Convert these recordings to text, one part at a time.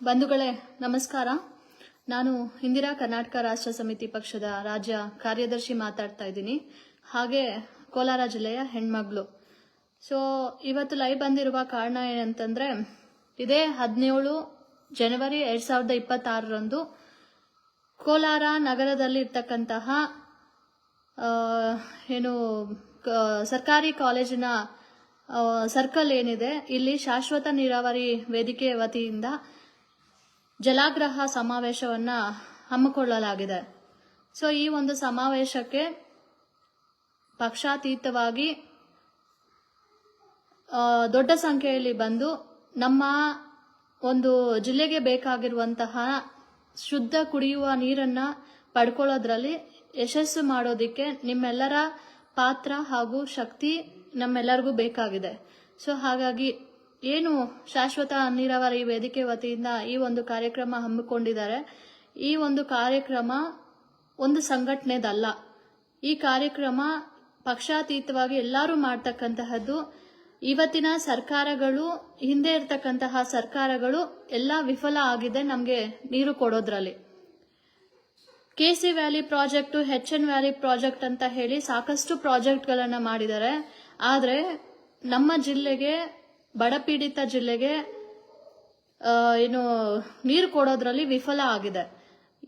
ಬಂಧುಗಳೇ ನಮಸ್ಕಾರ. ನಾನು ಇಂದಿರಾ ಕರ್ನಾಟಕ ರಾಷ್ಟ್ರ ಸಮಿತಿ ಪಕ್ಷದ ರಾಜ್ಯ ಕಾರ್ಯದರ್ಶಿ ಮಾತಾಡ್ತಾ ಇದ್ದೀನಿ. ಹಾಗೆ ಕೋಲಾರ ಜಿಲ್ಲೆಯ ಹೆಣ್ಮಗಳು. ಇವತ್ತು ಲೈವ್ ಬಂದಿರುವ ಕಾರಣ ಏನಂತಂದ್ರೆ, ಇದೇ 17 ಜನವರಿ 2026ರಂದು ಕೋಲಾರ ನಗರದಲ್ಲಿ ಇರ್ತಕ್ಕಂತಹ ಸರ್ಕಾರಿ ಕಾಲೇಜಿನ ಸರ್ಕಲ್ ಏನಿದೆ, ಇಲ್ಲಿ ಶಾಶ್ವತ ನೀರಾವರಿ ವೇದಿಕೆ ವತಿಯಿಂದ ಜಲಾಗ್ರಹ ಸಮಾವೇಶವನ್ನ ಹಮ್ಮಿಕೊಳ್ಳಲಾಗಿದೆ. ಈ ಒಂದು ಸಮಾವೇಶಕ್ಕೆ ಪಕ್ಷಾತೀತವಾಗಿ ದೊಡ್ಡ ಸಂಖ್ಯೆಯಲ್ಲಿ ಬಂದು ನಮ್ಮ ಒಂದು ಜಿಲ್ಲೆಗೆ ಬೇಕಾಗಿರುವಂತಹ ಶುದ್ಧ ಕುಡಿಯುವ ನೀರನ್ನ ಪಡ್ಕೊಳ್ಳೋದ್ರಲ್ಲಿ ಯಶಸ್ಸು ಮಾಡೋದಿಕ್ಕೆ ನಿಮ್ಮೆಲ್ಲರ ಪಾತ್ರ ಹಾಗೂ ಶಕ್ತಿ ನಮ್ಮೆಲ್ಲರಿಗೂ ಬೇಕಾಗಿದೆ. ಹಾಗಾಗಿ ಏನು ಶಾಶ್ವತ ನೀರಾವರಿ ವೇದಿಕೆ ವತಿಯಿಂದ ಈ ಒಂದು ಕಾರ್ಯಕ್ರಮ ಹಮ್ಮಿಕೊಂಡಿದ್ದಾರೆ, ಈ ಒಂದು ಕಾರ್ಯಕ್ರಮ ಒಂದು ಸಂಘಟನೆದಲ್ಲ. ಈ ಕಾರ್ಯಕ್ರಮ ಪಕ್ಷಾತೀತವಾಗಿ ಎಲ್ಲರೂ ಮಾಡ್ತಕ್ಕಂತಹದ್ದು. ಇವತ್ತಿನ ಸರ್ಕಾರಗಳು, ಹಿಂದೆ ಇರ್ತಕ್ಕಂತಹ ಸರ್ಕಾರಗಳು ಎಲ್ಲ ವಿಫಲ ಆಗಿದೆ ನಮಗೆ ನೀರು ಕೊಡೋದ್ರಲ್ಲಿ. KC valley project, HN valley project ಅಂತ ಹೇಳಿ ಸಾಕಷ್ಟು ಪ್ರಾಜೆಕ್ಟ್ಗಳನ್ನ ಮಾಡಿದ್ದಾರೆ. ಆದ್ರೆ ನಮ್ಮ ಜಿಲ್ಲೆಗೆ, ಬಡಪೀಡಿತ ಜಿಲ್ಲೆಗೆ ನೀರು ಕೊಡೋದ್ರಲ್ಲಿ ವಿಫಲ ಆಗಿದೆ.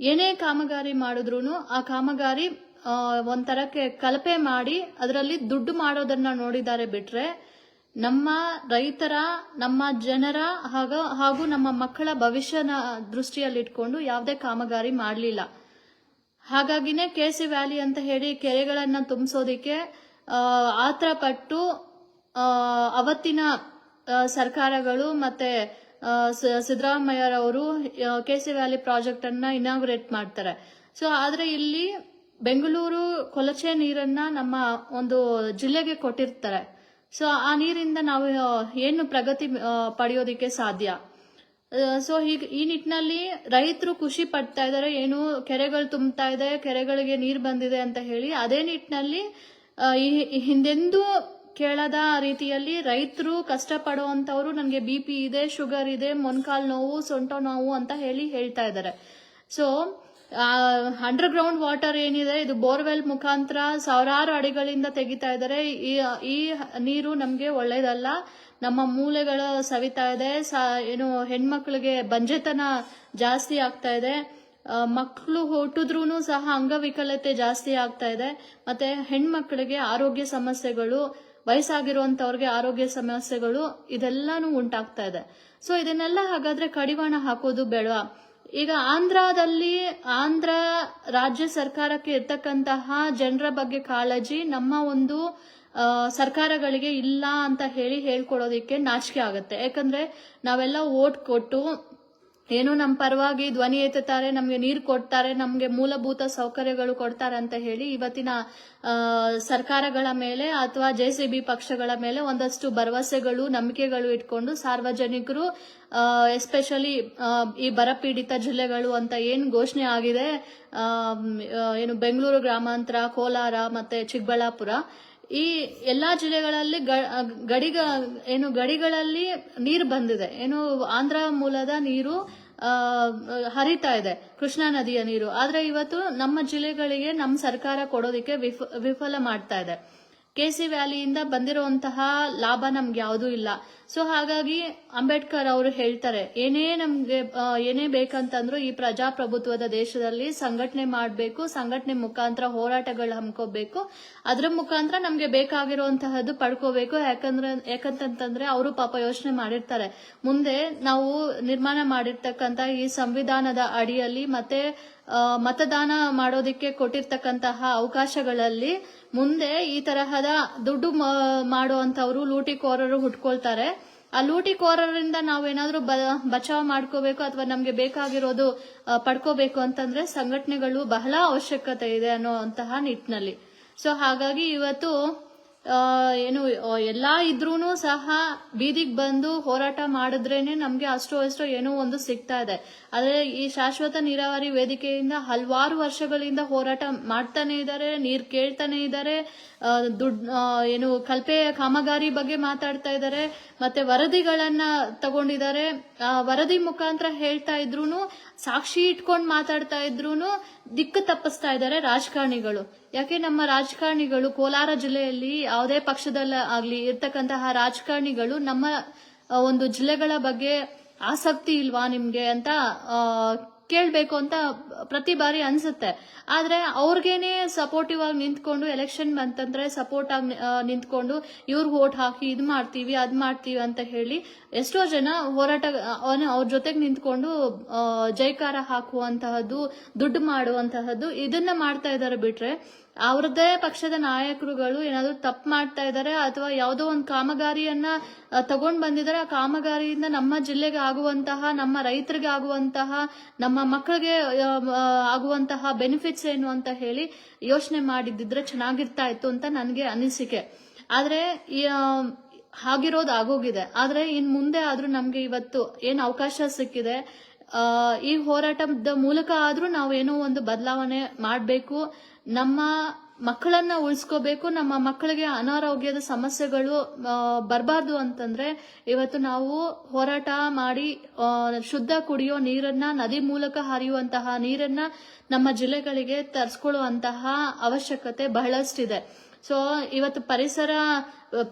ಏನೇ ಕಾಮಗಾರಿ ಮಾಡಿದ್ರು ಆ ಕಾಮಗಾರಿ ಒಂಥರಕ್ಕೆ ಕಲಪೆ ಮಾಡಿ ಅದರಲ್ಲಿ ದುಡ್ಡು ಮಾಡೋದನ್ನ ನೋಡಿದ್ದಾರೆ ಬಿಟ್ರೆ, ನಮ್ಮ ರೈತರ, ನಮ್ಮ ಜನರ ಹಾಗೂ ನಮ್ಮ ಮಕ್ಕಳ ಭವಿಷ್ಯನ ದೃಷ್ಟಿಯಲ್ಲಿಟ್ಕೊಂಡು ಯಾವುದೇ ಕಾಮಗಾರಿ ಮಾಡಲಿಲ್ಲ. ಹಾಗಾಗಿನೇ KC ವ್ಯಾಲಿ ಅಂತ ಹೇಳಿ ಕೆರೆಗಳನ್ನ ತುಂಬಿಸೋದಿಕ್ಕೆ ಆತರ ಪಟ್ಟು ಅವತ್ತಿನ ಸರ್ಕಾರಗಳು ಮತ್ತೆ ಸಿದ್ದರಾಮಯ್ಯರವರು KC ವ್ಯಾಲಿ ಪ್ರಾಜೆಕ್ಟ್ ಅನ್ನ ಇನಾಗ್ರೇಟ್ ಮಾಡ್ತಾರೆ. ಆದ್ರೆ ಇಲ್ಲಿ ಬೆಂಗಳೂರು ಕೊಳಚೆ ನೀರನ್ನ ನಮ್ಮ ಒಂದು ಜಿಲ್ಲೆಗೆ ಕೊಟ್ಟಿರ್ತಾರೆ. ಆ ನೀರಿಂದ ನಾವು ಏನು ಪ್ರಗತಿ ಪಡೆಯೋದಿಕ್ಕೆ ಸಾಧ್ಯ? ಈ ನಿಟ್ಟಿನಲ್ಲಿ ರೈತರು ಖುಷಿ ಪಡ್ತಾ ಇದ್ದಾರೆ, ಏನು ಕೆರೆಗಳು ತುಂಬ್ತಾ ಇದೆ, ಕೆರೆಗಳಿಗೆ ನೀರು ಬಂದಿದೆ ಅಂತ ಹೇಳಿ. ಅದೇ ನಿಟ್ಟಿನಲ್ಲಿ ಹಿಂದೆಂದೂ ಕೇಳದ ರೀತಿಯಲ್ಲಿ ರೈತರು ಕಷ್ಟ ಪಡುವಂತವ್ರು ನನಗೆ BP ಇದೆ, ಶುಗರ್ ಇದೆ, ಮೊಣಕಾಲು ನೋವು, ಸೊಂಟ ನೋವು ಅಂತ ಹೇಳ್ತಾ ಇದ್ದಾರೆ. ಅಂಡರ್ ಗ್ರೌಂಡ್ ವಾಟರ್ ಏನಿದೆ, ಇದು ಬೋರ್ವೆಲ್ ಮುಖಾಂತರ ಸಾವಿರಾರು ಅಡಿಗಳಿಂದ ತೆಗಿತಾ ಇದ್ದಾರೆ. ಈ ನೀರು ನಮ್ಗೆ ಒಳ್ಳೇದಲ್ಲ. ನಮ್ಮ ಮೂಳೆಗಳು ಸವಿತಾ ಇದೆ. ಹೆಣ್ಮಕ್ಳಿಗೆ ಬಂಜೆತನ ಜಾಸ್ತಿ ಆಗ್ತಾ ಇದೆ. ಮಕ್ಕಳು ಹುಟ್ಟಿದ್ರೂ ಸಹ ಅಂಗವಿಕಲತೆ ಜಾಸ್ತಿ ಆಗ್ತಾ ಇದೆ. ಮತ್ತೆ ಹೆಣ್ಮಕ್ಳಿಗೆ ಆರೋಗ್ಯ ಸಮಸ್ಯೆಗಳು, ವಯಸ್ಸಾಗಿರುವಂತವ್ರಿಗೆ ಆರೋಗ್ಯ ಸಮಸ್ಯೆಗಳು ಇದೆಲ್ಲಾನು ಉಂಟಾಗ್ತಾ ಇದೆ. ಇದನ್ನೆಲ್ಲ ಹಾಗಾದ್ರೆ ಕಡಿವಾಣ ಹಾಕೋದು ಬೇಡವಾ? ಈಗ ಆಂಧ್ರ ರಾಜ್ಯ ಸರ್ಕಾರಕ್ಕೆ ಇರ್ತಕ್ಕಂತಹ ಜನರ ಬಗ್ಗೆ ಕಾಳಜಿ ನಮ್ಮ ಒಂದು ಸರ್ಕಾರಗಳಿಗೆ ಇಲ್ಲ ಅಂತ ಹೇಳ್ಕೊಡೋದಿಕ್ಕೆ ನಾಚಿಕೆ ಆಗುತ್ತೆ. ಯಾಕಂದ್ರೆ ನಾವೆಲ್ಲ ಓಟ್ ಕೊಟ್ಟು ಏನು ನಮ್ಮ ಪರವಾಗಿ ಧ್ವನಿ ಎತ್ತುತ್ತಾರೆ, ನಮ್ಗೆ ನೀರು ಕೊಡ್ತಾರೆ, ನಮ್ಗೆ ಮೂಲಭೂತ ಸೌಕರ್ಯಗಳು ಕೊಡ್ತಾರೆ ಅಂತ ಹೇಳಿ ಇವತ್ತಿನ ಸರ್ಕಾರಗಳ ಮೇಲೆ ಅಥವಾ JCB ಪಕ್ಷಗಳ ಮೇಲೆ ಒಂದಷ್ಟು ಭರವಸೆಗಳು, ನಂಬಿಕೆಗಳು ಇಟ್ಕೊಂಡು ಸಾರ್ವಜನಿಕರು, ಎಸ್ಪೆಷಲಿ ಈ ಬರಪೀಡಿತ ಜಿಲ್ಲೆಗಳು ಅಂತ ಏನ್ ಘೋಷಣೆ ಆಗಿದೆ, ಬೆಂಗಳೂರು ಗ್ರಾಮಾಂತರ, ಕೋಲಾರ ಮತ್ತೆ ಚಿಕ್ಕಬಳ್ಳಾಪುರ, ಈ ಎಲ್ಲಾ ಜಿಲ್ಲೆಗಳಲ್ಲಿ ಗಡಿಗಳಲ್ಲಿ ನೀರು ಬಂದಿದೆ. ಆಂಧ್ರ ಮೂಲದ ನೀರು ಹರಿತಾ ಇದೆ, ಕೃಷ್ಣಾ ನದಿಯ ನೀರು. ಆದ್ರೆ ಇವತ್ತು ನಮ್ಮ ಜಿಲ್ಲೆಗಳಿಗೆ ನಮ್ಮ ಸರ್ಕಾರ ಕೊಡೋದಿಕ್ಕೆ ವಿಫಲ ಮಾಡ್ತಾ ಇದೆ. KC ವ್ಯಾಲಿಯಿಂದ ಬಂದಿರುವಂತಹ ಲಾಭ ನಮ್ಗೆ ಯಾವುದೂ ಇಲ್ಲ. ಹಾಗಾಗಿ ಅಂಬೇಡ್ಕರ್ ಅವರು ಹೇಳ್ತಾರೆ, ಏನೇ ಬೇಕಂತಂದ್ರು ಈ ಪ್ರಜಾಪ್ರಭುತ್ವದ ದೇಶದಲ್ಲಿ ಸಂಘಟನೆ ಮಾಡಬೇಕು, ಸಂಘಟನೆ ಮುಖಾಂತರ ಹೋರಾಟಗಳು ಹಮ್ಮಿಕೋಬೇಕು, ಅದ್ರ ಮುಖಾಂತರ ನಮ್ಗೆ ಬೇಕಾಗಿರುವಂತಹದ್ದು ಪಡ್ಕೋಬೇಕು. ಯಾಕಂತಂದ್ರೆ ಅವರು ಪಾಪ ಯೋಚನೆ ಮಾಡಿರ್ತಾರೆ, ಮುಂದೆ ನಾವು ನಿರ್ಮಾಣ ಮಾಡಿರ್ತಕ್ಕಂತ ಈ ಸಂವಿಧಾನದ ಅಡಿಯಲ್ಲಿ ಮತ್ತೆ ಮತದಾನ ಮಾಡೋದಿಕ್ಕೆ ಕೊಟ್ಟಿರ್ತಕ್ಕಂತಹ ಅವಕಾಶಗಳಲ್ಲಿ ಮುಂದೆ ಈ ತರಹದ ದುಡ್ಡು ಮಾಡುವಂತವ್ರು ಲೂಟಿಕೋರರು ಹುಟ್ಕೊಳ್ತಾರೆ. ಆ ಲೂಟಿಕೋರರಿಂದ ನಾವೇನಾದ್ರೂ ಬಚಾವ್ ಮಾಡ್ಕೋಬೇಕು ಅಥವಾ ನಮ್ಗೆ ಬೇಕಾಗಿರೋದು ಪಡ್ಕೋಬೇಕು ಅಂತಂದ್ರೆ ಸಂಘಟನೆಗಳು ಬಹಳ ಅವಶ್ಯಕತೆ ಇದೆ ಅನ್ನೋಂತಹ ನಿಟ್ಟಿನಲ್ಲಿ. ಹಾಗಾಗಿ ಇವತ್ತು ಎಲ್ಲಾ ಇದ್ರೂನು ಸಹ ಬೀದಿಗೆ ಬಂದು ಹೋರಾಟ ಮಾಡಿದ್ರೇನೆ ನಮ್ಗೆ ಅಷ್ಟೋ ಏನೋ ಒಂದು ಸಿಗ್ತಾ ಇದೆ. ಆದ್ರೆ ಈ ಶಾಶ್ವತ ನೀರಾವರಿ ವೇದಿಕೆಯಿಂದ ಹಲವಾರು ವರ್ಷಗಳಿಂದ ಹೋರಾಟ ಮಾಡ್ತಾನೆ ಇದ್ದಾರೆ, ನೀರ್ ಕೇಳ್ತಾನೆ ಇದ್ದಾರೆ, ಏನು ಕಲ್ಪೆ ಕಾಮಗಾರಿ ಬಗ್ಗೆ ಮಾತಾಡ್ತಾ ಇದ್ದಾರೆ, ಮತ್ತೆ ವರದಿಗಳನ್ನ ತಗೊಂಡಿದ್ದಾರೆ. ವರದಿ ಮುಖಾಂತರ ಹೇಳ್ತಾ ಇದ್ರೂನು, ಸಾಕ್ಷಿ ಇಟ್ಕೊಂಡು ಮಾತಾಡ್ತಾ ಇದ್ರೂನು ದಿಕ್ಕು ತಪ್ಪಿಸ್ತಾ ಇದ್ದಾರೆ ರಾಜಕಾರಣಿಗಳು. ಯಾಕೆ ನಮ್ಮ ರಾಜಕಾರಣಿಗಳು ಕೋಲಾರ ಜಿಲ್ಲೆಯಲ್ಲಿ ಯಾವುದೇ ಪಕ್ಷದಲ್ಲ ಆಗ್ಲಿ ಇರ್ತಕ್ಕಂತಹ ರಾಜಕಾರಣಿಗಳು ನಮ್ಮ ಒಂದು ಜಿಲ್ಲೆಗಳ ಬಗ್ಗೆ ಆಸಕ್ತಿ ಇಲ್ವಾ ನಿಮ್ಗೆ ಅಂತ ಕೇಳ್ಬೇಕು ಅಂತ ಪ್ರತಿ ಬಾರಿ ಅನ್ಸುತ್ತೆ. ಆದ್ರೆ ಅವ್ರಿಗೇನೆ ಸಪೋರ್ಟಿವ್ ಆಗಿ ನಿಂತ್ಕೊಂಡು ಎಲೆಕ್ಷನ್ ಬಂತಂದ್ರೆ ಸಪೋರ್ಟ್ ಆಗಿ ನಿಂತ್ಕೊಂಡು ಇವ್ರಿಗೆ ವೋಟ್ ಹಾಕಿ ಇದ್ ಮಾಡ್ತೀವಿ ಅದ್ ಮಾಡ್ತೀವಿ ಅಂತ ಹೇಳಿ ಎಷ್ಟೋ ಜನ ಹೋರಾಟ ಅವ್ರ ಜೊತೆಗೆ ನಿಂತ್ಕೊಂಡು ಜೈಕಾರ ಹಾಕುವಂತಹದ್ದು, ದುಡ್ಡು ಮಾಡುವಂತಹದ್ದು ಇದನ್ನ ಮಾಡ್ತಾ ಇದ್ದಾರೆ. ಬಿಟ್ರೆ ಅವ್ರದ್ದೇ ಪಕ್ಷದ ನಾಯಕರುಗಳು ಏನಾದ್ರು ತಪ್ಪು ಮಾಡ್ತಾ ಇದ್ದಾರೆ ಅಥವಾ ಯಾವುದೋ ಒಂದು ಕಾಮಗಾರಿಯನ್ನ ತಗೊಂಡ್ ಬಂದಿದ್ದಾರೆ, ಆ ಕಾಮಗಾರಿಯಿಂದ ನಮ್ಮ ಜಿಲ್ಲೆಗೆ ಆಗುವಂತಹ, ನಮ್ಮ ರೈತರಿಗೆ ಆಗುವಂತಹ, ನಮ್ಮ ಮಕ್ಕಳಿಗೆ ಆಗುವಂತಹ ಬೆನಿಫಿಟ್ಸ್ ಏನು ಅಂತ ಹೇಳಿ ಯೋಚನೆ ಮಾಡಿದ್ರೆ ಚೆನ್ನಾಗಿರ್ತಾ ಇತ್ತು ಅಂತ ನನಗೆ ಅನಿಸಿಕೆ. ಆದ್ರೆ ಹಾಗಿರೋದು ಆಗೋಗಿದೆ. ಆದ್ರೆ ಇನ್ ಮುಂದೆ ಆದ್ರೂ ನಮ್ಗೆ ಇವತ್ತು ಏನ್ ಅವಕಾಶ ಸಿಕ್ಕಿದೆ, ಈ ಹೋರಾಟದ ಮೂಲಕ ಆದ್ರೂ ನಾವೇನೋ ಒಂದು ಬದಲಾವಣೆ ಮಾಡಬೇಕು, ನಮ್ಮ ಮಕ್ಕಳನ್ನ ಉಳಿಸ್ಕೋಬೇಕು. ನಮ್ಮ ಮಕ್ಕಳಿಗೆ ಅನಾರೋಗ್ಯದ ಸಮಸ್ಯೆಗಳು ಬರಬಾರ್ದು ಅಂತಂದ್ರೆ ಇವತ್ತು ನಾವು ಹೋರಾಟ ಮಾಡಿ ಶುದ್ಧ ಕುಡಿಯೋ ನೀರನ್ನ, ನದಿ ಮೂಲಕ ಹರಿಯುವಂತಹ ನೀರನ್ನ ನಮ್ಮ ಜಿಲ್ಲೆಗಳಿಗೆ ತರಿಸ್ಕೊಳ್ಳುವಂತಹ ಅವಶ್ಯಕತೆ ಬಹಳಷ್ಟಿದೆ. ಸೊ ಇವತ್ತು ಪರಿಸರ,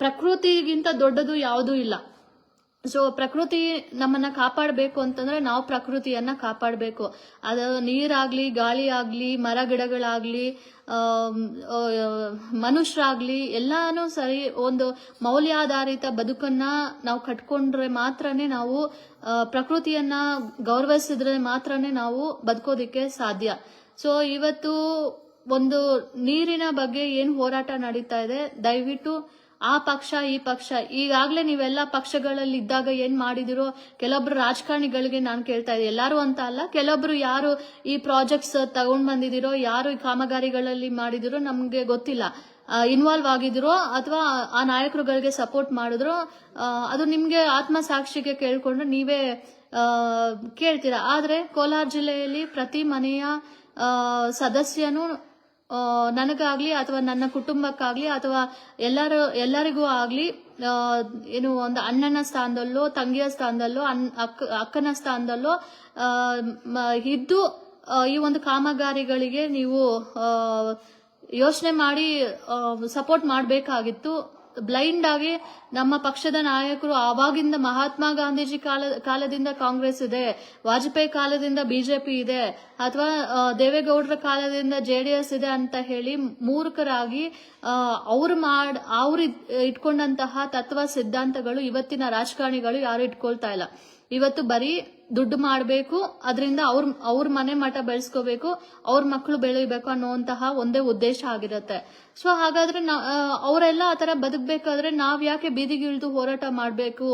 ಪ್ರಕೃತಿಗಿಂತ ದೊಡ್ಡದು ಯಾವುದೂ ಇಲ್ಲ. ಸೊ ಪ್ರಕೃತಿ ನಮ್ಮನ್ನ ಕಾಪಾಡಬೇಕು ಅಂತಂದ್ರೆ ನಾವು ಪ್ರಕೃತಿಯನ್ನ ಕಾಪಾಡಬೇಕು. ಅದು ನೀರಾಗ್ಲಿ, ಗಾಳಿ ಆಗ್ಲಿ, ಮರ ಗಿಡಗಳಾಗ್ಲಿ, ಮನುಷ್ಯರಾಗ್ಲಿ ಎಲ್ಲಾನು ಸರಿ ಒಂದು ಮೌಲ್ಯಾಧಾರಿತ ಬದುಕನ್ನ ನಾವು ಕಟ್ಕೊಂಡ್ರೆ ಮಾತ್ರನೇ ನಾವು ಪ್ರಕೃತಿಯನ್ನ ಗೌರವಿಸಿದ್ರೆ ಮಾತ್ರನೇ ನಾವು ಬದುಕೋದಿಕ್ಕೆ ಸಾಧ್ಯ. ಸೊ ಇವತ್ತು ಒಂದು ನೀರಿನ ಬಗ್ಗೆ ಏನ್ ಹೋರಾಟ ನಡೀತಾ ಇದೆ, ದಯವಿಟ್ಟು ಆ ಪಕ್ಷ ಈ ಪಕ್ಷ ಈಗಾಗ್ಲೇ ನೀವೆಲ್ಲ ಪಕ್ಷಗಳಲ್ಲಿ ಇದ್ದಾಗ ಏನ್ ಮಾಡಿದಿರೋ, ಕೆಲವೊಬ್ರು ರಾಜಕಾರಣಿಗಳಿಗೆ ನಾನು ಕೇಳ್ತಾ ಇದ್ದೆ, ಎಲ್ಲಾರು ಅಂತ ಅಲ್ಲ, ಕೆಲವೊಬ್ರು ಯಾರು ಈ ಪ್ರಾಜೆಕ್ಟ್ಸ್ ತಗೊಂಡ್ ಬಂದಿದಿರೋ, ಯಾರು ಈ ಕಾಮಗಾರಿಗಳಲ್ಲಿ ಮಾಡಿದಿರೋ ನಮ್ಗೆ ಗೊತ್ತಿಲ್ಲ, ಇನ್ವಾಲ್ವ್ ಆಗಿದಿರೋ ಅಥವಾ ಆ ನಾಯಕರುಗಳಿಗೆ ಸಪೋರ್ಟ್ ಮಾಡಿದ್ರು, ಅದು ನಿಮ್ಗೆ ಆತ್ಮಸಾಕ್ಷಿಗೆ ಕೇಳ್ಕೊಂಡ್ರೆ ನೀವೇ ಕೇಳ್ತೀರಾ. ಆದ್ರೆ ಕೋಲಾರ ಜಿಲ್ಲೆಯಲ್ಲಿ ಪ್ರತಿ ಮನೆಯ ಸದಸ್ಯನು ನನಗಾಗ್ಲಿ ಅಥವಾ ನನ್ನ ಕುಟುಂಬಕ್ಕಾಗ್ಲಿ ಅಥವಾ ಎಲ್ಲರಿಗೂ ಆಗ್ಲಿ ಏನು ಒಂದು ಅಣ್ಣನ ಸ್ಥಾನದಲ್ಲೋ, ತಂಗಿಯ ಸ್ಥಾನದಲ್ಲೋ, ಅಕ್ಕನ ಸ್ಥಾನದಲ್ಲೋ ಇದ್ದು ಈ ಒಂದು ಕಾಮಗಾರಿಗಳಿಗೆ ನೀವು ಯೋಚನೆ ಮಾಡಿ ಸಪೋರ್ಟ್ ಮಾಡಬೇಕಾಗಿತ್ತು. ಬ್ಲೈಂಡ್ ಆಗಿ ನಮ್ಮ ಪಕ್ಷದ ನಾಯಕರು ಆವಾಗಿಂದ ಮಹಾತ್ಮ ಗಾಂಧೀಜಿ ಕಾಲದಿಂದ ಕಾಂಗ್ರೆಸ್ ಇದೆ, ವಾಜಪೇಯಿ ಕಾಲದಿಂದ ಬಿಜೆಪಿ ಇದೆ, ಅಥವಾ ದೇವೇಗೌಡರ ಕಾಲದಿಂದ ಜೆಡಿಎಸ್ ಇದೆ ಅಂತ ಹೇಳಿ ಮೂರ್ಖರಾಗಿ ಅವ್ರು ಇಟ್ಕೊಂಡಂತಹ ತತ್ವ ಸಿದ್ಧಾಂತಗಳು ಇವತ್ತಿನ ರಾಜಕಾರಣಿಗಳು ಯಾರು ಇಟ್ಕೊಳ್ತಾ ಇಲ್ಲ. ಇವತ್ತು ಬರೀ ದುಡ್ಡು ಮಾಡಬೇಕು, ಅದರಿಂದ ಅವ್ರ ಮನೆ ಮಠ ಬೆಳೆಸ್ಕೋಬೇಕು, ಅವ್ರ ಮಕ್ಕಳು ಬೆಳಿಬೇಕು ಅನ್ನುವಂತಹ ಒಂದೇ ಉದ್ದೇಶ ಆಗಿರುತ್ತೆ. ಸೊ ಹಾಗಾದ್ರೆ ಅವರೆಲ್ಲ ಆತರ ಬದುಕಬೇಕಾದ್ರೆ ನಾವ್ ಯಾಕೆ ಬೀದಿಗಿಳಿದು ಹೋರಾಟ ಮಾಡಬೇಕು?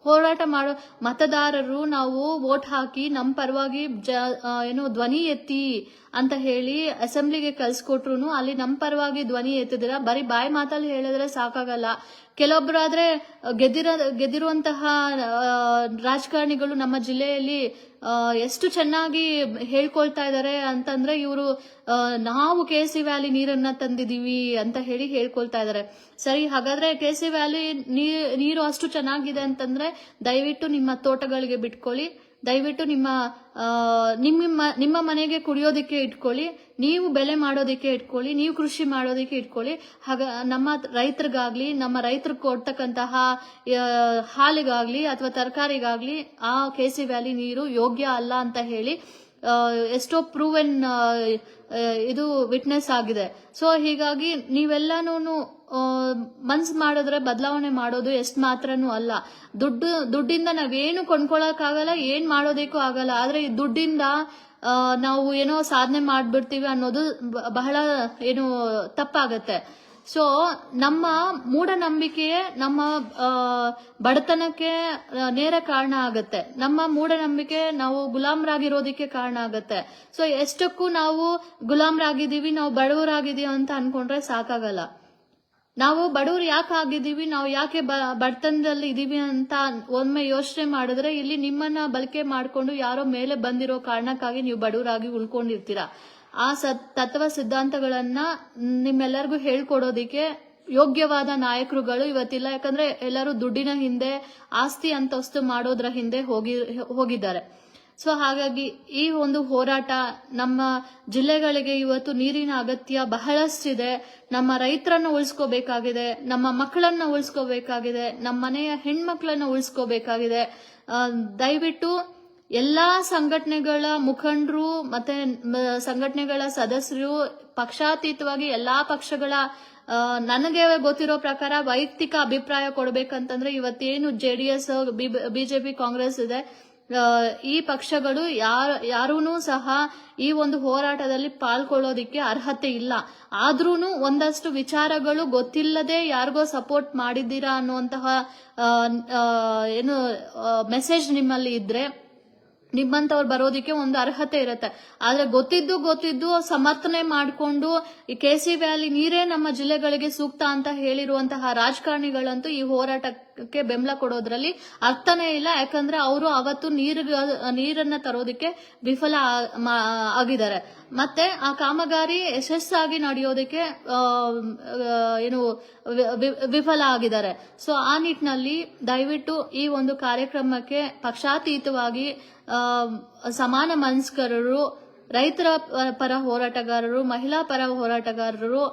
ಹೋರಾಟ ಮಾಡೋ ಮತದಾರರು ನಾವು ವೋಟ್ ಹಾಕಿ ನಮ್ಮ ಪರವಾಗಿ ಏನು ಧ್ವನಿ ಎತ್ತಿ ಅಂತ ಹೇಳಿ ಅಸೆಂಬ್ಲಿಗೆ ಕಳ್ಸಿಕೊಟ್ರು ಅಲ್ಲಿ ನಮ್ಮ ಪರವಾಗಿ ಧ್ವನಿ ಎತ್ತಿದಿರ, ಬರೀ ಬಾಯಿ ಮಾತಲ್ಲಿ ಹೇಳಿದ್ರೆ ಸಾಕಾಗಲ್ಲ. ಕೆಲವೊಬ್ಬರಾದ್ರೆ ಗೆದ್ದಿರುವಂತಹ ರಾಜಕಾರಣಿಗಳು ನಮ್ಮ ಜಿಲ್ಲೆಯಲ್ಲಿ ಎಷ್ಟು ಚೆನ್ನಾಗಿ ಹೇಳ್ಕೊಳ್ತಾ ಇದ್ದಾರೆ ಅಂತಂದ್ರೆ ಇವರು ನಾವು ಕೆಸಿ ವ್ಯಾಲಿ ನೀರನ್ನ ತಂದಿದೀವಿ ಅಂತ ಹೇಳಿ ಹೇಳ್ಕೊಳ್ತಾ ಇದ್ದಾರೆ. ಸರಿ, ಹಾಗಾದ್ರೆ ಕೆಸಿ ವ್ಯಾಲಿ ನೀರು ಅಷ್ಟು ಚೆನ್ನಾಗಿದೆ ಅಂತಂದ್ರೆ ದಯವಿಟ್ಟು ನಿಮ್ಮ ತೋಟಗಳಿಗೆ ಬಿಟ್ಕೊಳ್ಳಿ, ದಯವಿಟ್ಟು ನಿಮ್ಮ ಮನೆಗೆ ಕುಡಿಯೋದಿಕ್ಕೆ ಇಟ್ಕೊಳ್ಳಿ, ನೀವು ಬೆಳೆ ಮಾಡೋದಿಕ್ಕೆ ಇಟ್ಕೊಳ್ಳಿ, ನೀವು ಕೃಷಿ ಮಾಡೋದಿಕ್ಕೆ ಇಟ್ಕೊಳ್ಳಿ. ನಮ್ಮ ರೈತರಿಗಾಗ್ಲಿ, ನಮ್ಮ ರೈತರು ಕೊಡ್ತಕ್ಕಂತಹ ಹಾಲಿಗಾಗ್ಲಿ ಅಥವಾ ತರಕಾರಿಗಾಗ್ಲಿ ಆ ಕೆಸಿ ವ್ಯಾಲಿ ನೀರು ಯೋಗ್ಯ ಅಲ್ಲ ಅಂತ ಹೇಳಿ ಎಷ್ಟೋ ಪ್ರೂವೆನ್ ಇದು ವಿಟ್ನೆಸ್ ಆಗಿದೆ. ಸೊ ಹೀಗಾಗಿ ನೀವೆಲ್ಲಾನು ಮನ್ಸ್ ಮಾಡಿದ್ರೆ ಬದಲಾವಣೆ ಮಾಡೋದು ಎಷ್ಟು ಮಾತ್ರನೂ ಅಲ್ಲ. ದುಡ್ಡಿಂದ ನಾವೇನು ಕೊಂಡ್ಕೊಳಕ್ಕಾಗಲ್ಲ, ಏನ್ ಮಾಡೋದಕ್ಕೂ ಆಗಲ್ಲ. ಆದ್ರೆ ಈ ದುಡ್ಡಿಂದ ನಾವು ಏನೋ ಸಾಧನೆ ಮಾಡ್ಬಿಡ್ತೀವಿ ಅನ್ನೋದು ಬಹಳ ಏನು ತಪ್ಪಾಗತ್ತೆ. ಸೊ ನಮ್ಮ ಮೂಢನಂಬಿಕೆಯೇ ನಮ್ಮ ಬಡತನಕ್ಕೆ ನೇರ ಕಾರಣ ಆಗತ್ತೆ. ನಮ್ಮ ಮೂಢನಂಬಿಕೆ ನಾವು ಗುಲಾಮರಾಗಿರೋದಕ್ಕೆ ಕಾರಣ ಆಗತ್ತೆ. ಸೊ ಎಷ್ಟಕ್ಕೂ ನಾವು ಗುಲಾಮರಾಗಿದ್ದೀವಿ, ನಾವು ಬಡವರಾಗಿದ್ದೀವಿ ಅಂತ ಅನ್ಕೊಂಡ್ರೆ ಸಾಕಾಗಲ್ಲ. ನಾವು ಬಡವರು ಯಾಕೆ ಆಗಿದ್ದೀವಿ, ನಾವು ಯಾಕೆ ಬಡತನದಲ್ಲಿ ಇದೀವಿ ಅಂತ ಒಮ್ಮೆ ಯೋಚನೆ ಮಾಡಿದ್ರೆ ಇಲ್ಲಿ ನಿಮ್ಮನ್ನ ಬಳಕೆ ಮಾಡ್ಕೊಂಡು ಯಾರೋ ಮೇಲೆ ಬಂದಿರೋ ಕಾರಣಕ್ಕಾಗಿ ನೀವು ಬಡವರಾಗಿ ಉಳ್ಕೊಂಡಿರ್ತೀರಾ. ಆ ತತ್ವ ಸಿದ್ಧಾಂತಗಳನ್ನ ನಿಮ್ಮೆಲ್ಲರಿಗೂ ಹೇಳ್ಕೊಡೋದಿಕ್ಕೆ ಯೋಗ್ಯವಾದ ನಾಯಕರುಗಳು ಇವತ್ತಿಲ್ಲ. ಯಾಕಂದ್ರೆ ಎಲ್ಲರೂ ದುಡ್ಡಿನ ಹಿಂದೆ, ಆಸ್ತಿ ಅಂತಸ್ತು ಮಾಡೋದ್ರ ಹಿಂದೆ ಹೋಗಿದ್ದಾರೆ. ಸೊ ಹಾಗಾಗಿ ಈ ಒಂದು ಹೋರಾಟ ನಮ್ಮ ಜಿಲ್ಲೆಗಳಿಗೆ ಇವತ್ತು ನೀರಿನ ಅಗತ್ಯ ಬಹಳಷ್ಟಿದೆ. ನಮ್ಮ ರೈತರನ್ನ ಉಳಿಸ್ಕೋಬೇಕಾಗಿದೆ, ನಮ್ಮ ಮಕ್ಕಳನ್ನ ಉಳಿಸ್ಕೋಬೇಕಾಗಿದೆ, ನಮ್ಮ ಮನೆಯ ಹೆಣ್ಮಕ್ಳನ್ನ ಉಳಿಸ್ಕೋಬೇಕಾಗಿದೆ. ದಯವಿಟ್ಟು ಎಲ್ಲಾ ಸಂಘಟನೆಗಳ ಮುಖಂಡರು ಮತ್ತೆ ಸಂಘಟನೆಗಳ ಸದಸ್ಯರು ಪಕ್ಷಾತೀತವಾಗಿ ಎಲ್ಲಾ ಪಕ್ಷಗಳ ನನಗೆ ಗೊತ್ತಿರೋ ಪ್ರಕಾರ ವೈಯಕ್ತಿಕ ಅಭಿಪ್ರಾಯ ಕೊಡ್ಬೇಕಂತಂದ್ರೆ ಇವತ್ತೇನು JDS, ಬಿಜೆಪಿ, ಕಾಂಗ್ರೆಸ್ ಇದೆ, ಈ ಪಕ್ಷಗಳು ಯಾರೂ ಸಹ ಈ ಒಂದು ಹೋರಾಟದಲ್ಲಿ ಪಾಲ್ಗೊಳ್ಳೋದಿಕ್ಕೆ ಅರ್ಹತೆ ಇಲ್ಲ. ಆದ್ರೂನು ಒಂದಷ್ಟು ವಿಚಾರಗಳು ಗೊತ್ತಿಲ್ಲದೆ ಯಾರಿಗೋ ಸಪೋರ್ಟ್ ಮಾಡಿದ್ದೀರಾ ಅನ್ನುವಂತಹ ಏನು ಮೆಸೇಜ್ ನಿಮ್ಮಲ್ಲಿ ಇದ್ರೆ ನಿಮ್ಮಂತವ್ರು ಬರೋದಿಕ್ಕೆ ಒಂದು ಅರ್ಹತೆ ಇರುತ್ತೆ. ಆದ್ರೆ ಗೊತ್ತಿದ್ದು ಸಮರ್ಥನೆ ಮಾಡಿಕೊಂಡು ಈ KC ವ್ಯಾಲಿ ನೀರೇ ನಮ್ಮ ಜಿಲ್ಲೆಗಳಿಗೆ ಸೂಕ್ತ ಅಂತ ಹೇಳಿರುವಂತಹ ರಾಜಕಾರಣಿಗಳಂತೂ ಈ ಹೋರಾಟಕ್ಕೆ ಬೆಂಬಲ ಕೊಡೋದ್ರಲ್ಲಿ ಅರ್ಥನೇ ಇಲ್ಲ. ಯಾಕಂದ್ರೆ ಅವರು ಅವತ್ತು ನೀರನ್ನ ತರೋದಿಕ್ಕೆ ವಿಫಲ ಆಗಿದ್ದಾರೆ. ಮತ್ತೆ ಆ ಕಾಮಗಾರಿ ಯಶಸ್ಸಾಗಿ ನಡೆಯೋದಕ್ಕೆ ಏನು ವಿಫಲ ಆಗಿದ್ದಾರೆ. ಸೊ ಆ ನಿಟ್ಟಿನಲ್ಲಿ ದಯವಿಟ್ಟು ಈ ಒಂದು ಕಾರ್ಯಕ್ರಮಕ್ಕೆ ಪಕ್ಷಾತೀತವಾಗಿ ಸಮಾನ ಮನಸ್ಕರರು, ರೈತರ ಪರ ಹೋರಾಟಗಾರರು, ಮಹಿಳಾ ಪರ ಹೋರಾಟಗಾರರು,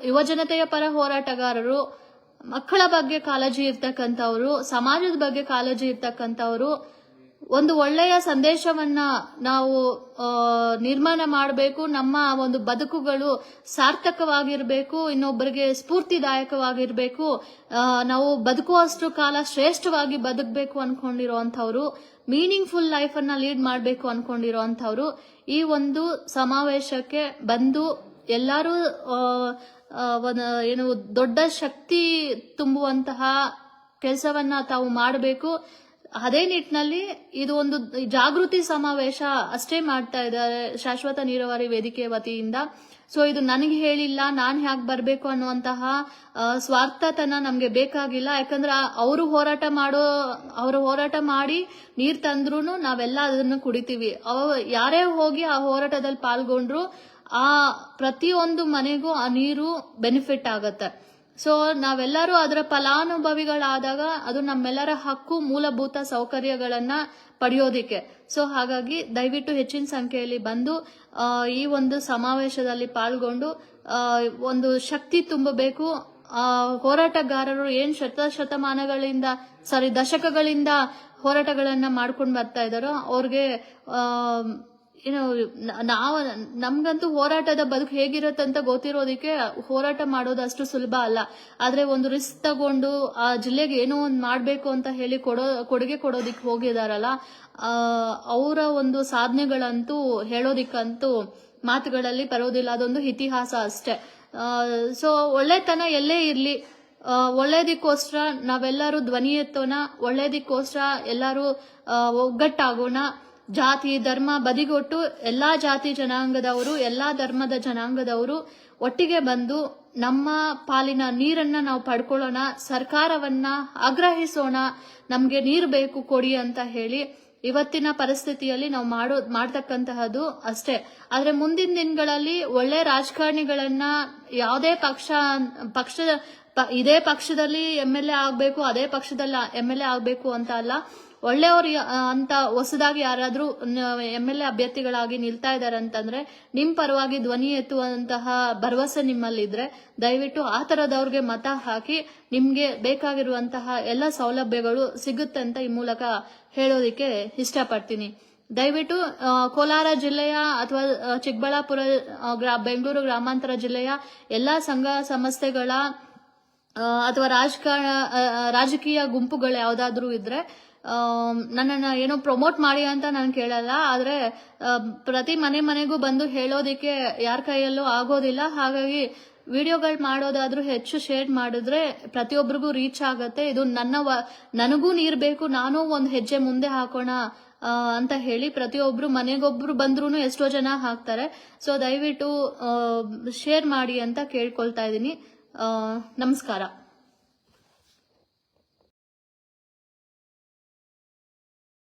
ಯುವ ಜನತೆಯ ಪರ ಹೋರಾಟಗಾರರು, ಮಕ್ಕಳ ಬಗ್ಗೆ ಕಾಳಜಿ ಇರ್ತಕ್ಕಂಥವ್ರು, ಸಮಾಜದ ಬಗ್ಗೆ ಕಾಳಜಿ ಇರ್ತಕ್ಕಂಥವ್ರು ಒಂದು ಒಳ್ಳೆಯ ಸಂದೇಶವನ್ನ ನಾವು ನಿರ್ಮಾಣ ಮಾಡಬೇಕು. ನಮ್ಮ ಒಂದು ಬದುಕುಗಳು ಸಾರ್ಥಕವಾಗಿರ್ಬೇಕು, ಇನ್ನೊಬ್ಬರಿಗೆ ಸ್ಫೂರ್ತಿದಾಯಕವಾಗಿರ್ಬೇಕು, ನಾವು ಬದುಕುವಷ್ಟು ಕಾಲ ಶ್ರೇಷ್ಠವಾಗಿ ಬದುಕಬೇಕು ಅನ್ಕೊಂಡಿರುವಂತವ್ರು, ಮೀನಿಂಗ್ಫುಲ್ ಲೈಫ್ ಅನ್ನ ಲೀಡ್ ಮಾಡಬೇಕು ಅನ್ಕೊಂಡಿರುವಂತವ್ರು ಈ ಒಂದು ಸಮಾವೇಶಕ್ಕೆ ಬಂದು ಎಲ್ಲರೂ ಏನು ದೊಡ್ಡ ಶಕ್ತಿ ತುಂಬುವಂತಹ ಕೆಲಸವನ್ನ ತಾವು ಮಾಡಬೇಕು. ಅದೇ ನಿಟ್ಟಿನಲ್ಲಿ ಇದು ಒಂದು ಜಾಗೃತಿ ಸಮಾವೇಶ ಅಷ್ಟೇ ಮಾಡ್ತಾ ಇದ್ದಾರೆ ಶಾಶ್ವತ ನೀರಾವರಿ ವೇದಿಕೆ ವತಿಯಿಂದ. ಸೊ ಇದು ನನಗೆ ಹೇಳಿಲ್ಲ, ನಾನ್ ಹ್ಯಾಕ್ ಬರ್ಬೇಕು ಅನ್ನುವಂತಹ ಸ್ವಾರ್ಥತನ ನಮ್ಗೆ ಬೇಕಾಗಿಲ್ಲ. ಯಾಕಂದ್ರೆ ಅವರು ಹೋರಾಟ ಮಾಡಿ ನೀರ್ ತಂದ್ರೂ ನಾವೆಲ್ಲ ಅದನ್ನು ಕುಡಿತೀವಿ. ಯಾರೇ ಹೋಗಿ ಆ ಹೋರಾಟದಲ್ಲಿ ಪಾಲ್ಗೊಂಡ್ರು ಆ ಪ್ರತಿಯೊಂದು ಮನೆಗೂ ಆ ನೀರು ಬೆನಿಫಿಟ್ ಆಗತ್ತೆ. ಸೊ ನಾವೆಲ್ಲರೂ ಅದರ ಫಲಾನುಭವಿಗಳಾದಾಗ ಅದು ನಮ್ಮೆಲ್ಲರ ಹಕ್ಕು, ಮೂಲಭೂತ ಸೌಕರ್ಯಗಳನ್ನ ಪಡೆಯೋದಿಕ್ಕೆ. ಸೊ ಹಾಗಾಗಿ ದಯವಿಟ್ಟು ಹೆಚ್ಚಿನ ಸಂಖ್ಯೆಯಲ್ಲಿ ಬಂದು ಈ ಒಂದು ಸಮಾವೇಶದಲ್ಲಿ ಪಾಲ್ಗೊಂಡು ಒಂದು ಶಕ್ತಿ ತುಂಬಬೇಕು. ಹೋರಾಟಗಾರರು ಏನ್ ದಶಕಗಳಿಂದ ಹೋರಾಟಗಳನ್ನ ಮಾಡ್ಕೊಂಡು ಬರ್ತಾ ಇದಾರೋ ಅವ್ರಿಗೆ ನಮ್ಗಂತೂ ಹೋರಾಟದ ಬದುಕು ಹೇಗಿರತ್ತಂತ ಗೊತ್ತಿರೋದಿಕ್ಕೆ ಹೋರಾಟ ಮಾಡೋದು ಅಷ್ಟು ಸುಲಭ ಅಲ್ಲ. ಆದ್ರೆ ಒಂದು ರಿಸ್ಕ್ ತಗೊಂಡು ಆ ಜಿಲ್ಲೆಗೆ ಏನೋ ಒಂದು ಮಾಡ್ಬೇಕು ಅಂತ ಹೇಳಿ ಕೊಡುಗೆ ಕೊಡೋದಿಕ್ ಹೋಗಿದಾರಲ್ಲ, ಅವರ ಒಂದು ಸಾಧನೆಗಳಂತೂ ಹೇಳೋದಿಕ್ಕಂತೂ ಮಾತುಗಳಲ್ಲಿ ಬರೋದಿಲ್ಲ. ಅದೊಂದು ಇತಿಹಾಸ ಅಷ್ಟೇ. ಸೊ ಒಳ್ಳೆತನ ಎಲ್ಲೇ ಇರ್ಲಿ, ಒಳ್ಳೇದಕ್ಕೋಸ್ಕರ ನಾವೆಲ್ಲರೂ ಧ್ವನಿ ಎತ್ತೋಣ, ಒಳ್ಳೇದಕ್ಕೋಸ್ಕರ ಎಲ್ಲರೂ ಒಗ್ಗಟ್ಟಾಗೋಣ. ಜಾತಿ ಧರ್ಮ ಬದಿಗೊಟ್ಟು ಎಲ್ಲಾ ಜಾತಿ ಜನಾಂಗದವರು, ಎಲ್ಲಾ ಧರ್ಮದ ಜನಾಂಗದವರು ಒಟ್ಟಿಗೆ ಬಂದು ನಮ್ಮ ಪಾಲಿನ ನೀರನ್ನ ನಾವು ಪಡ್ಕೊಳ್ಳೋಣ, ಸರ್ಕಾರವನ್ನ ಆಗ್ರಹಿಸೋಣ, ನಮ್ಗೆ ನೀರು ಬೇಕು ಕೊಡಿ ಅಂತ ಹೇಳಿ. ಇವತ್ತಿನ ಪರಿಸ್ಥಿತಿಯಲ್ಲಿ ನಾವು ಮಾಡ್ತಕ್ಕಂತಹದ್ದು ಅಷ್ಟೇ. ಆದ್ರೆ ಮುಂದಿನ ದಿನಗಳಲ್ಲಿ ಒಳ್ಳೆ ರಾಜಕಾರಣಿಗಳನ್ನ ಯಾವುದೇ ಇದೇ ಪಕ್ಷದಲ್ಲಿ MLA ಆಗ್ಬೇಕು, ಅದೇ ಪಕ್ಷದಲ್ಲಿ MLA ಆಗ್ಬೇಕು ಅಂತ ಅಲ್ಲ, ಒಳ್ಳೆಯವರು ಅಂತ ಹೊಸದಾಗಿ ಯಾರಾದ್ರೂ MLA ಅಭ್ಯರ್ಥಿಗಳಾಗಿ ನಿಲ್ತಾ ಇದಾರೆ ಅಂತಂದ್ರೆ ನಿಮ್ ಪರವಾಗಿ ಧ್ವನಿ ಎತ್ತುವಂತಹ ಭರವಸೆ ನಿಮ್ಮಲ್ಲಿದ್ರೆ ದಯವಿಟ್ಟು ಆ ತರದವ್ರಿಗೆ ಮತ ಹಾಕಿ ನಿಮ್ಗೆ ಬೇಕಾಗಿರುವಂತಹ ಎಲ್ಲ ಸೌಲಭ್ಯಗಳು ಸಿಗುತ್ತೆ ಅಂತ ಈ ಮೂಲಕ ಹೇಳೋದಿಕ್ಕೆ ಇಷ್ಟಪಡ್ತೀನಿ. ದಯವಿಟ್ಟು ಕೋಲಾರ ಜಿಲ್ಲೆಯ ಅಥವಾ ಚಿಕ್ಕಬಳ್ಳಾಪುರ, ಬೆಂಗಳೂರು ಗ್ರಾಮಾಂತರ ಜಿಲ್ಲೆಯ ಎಲ್ಲಾ ಸಂಘ ಸಂಸ್ಥೆಗಳ ಅಥವಾ ರಾಜಕೀಯ ಗುಂಪುಗಳು ಯಾವ್ದಾದ್ರೂ ಇದ್ರೆ ನನ್ನನ್ನ ಏನೋ ಪ್ರಮೋಟ್ ಮಾಡಿ ಅಂತ ನಾನು ಕೇಳಲ್ಲ. ಆದ್ರೆ ಪ್ರತಿ ಮನೆಗೂ ಬಂದು ಹೇಳೋದಿಕ್ಕೆ ಯಾರ ಕೈಯಲ್ಲೂ ಆಗೋದಿಲ್ಲ. ಹಾಗಾಗಿ ವಿಡಿಯೋಗಳು ಮಾಡೋದಾದ್ರೂ ಹೆಚ್ಚು ಶೇರ್ ಮಾಡಿದ್ರೆ ಪ್ರತಿಯೊಬ್ಬರಿಗೂ ರೀಚ್ ಆಗತ್ತೆ. ಇದು ನನಗೂ ನೀರ್ ಬೇಕು, ನಾನು ಒಂದು ಹೆಜ್ಜೆ ಮುಂದೆ ಹಾಕೋಣ ಅಂತ ಹೇಳಿ ಪ್ರತಿಯೊಬ್ರು ಮನೆಗೊಬ್ರು ಬಂದ್ರೂ ಎಷ್ಟೋ ಜನ ಹಾಕ್ತಾರೆ. ಸೊ ದಯವಿಟ್ಟು ಶೇರ್ ಮಾಡಿ ಅಂತ ಕೇಳ್ಕೊಳ್ತಾ ಇದ್ದೀನಿ. ನಮಸ್ಕಾರ.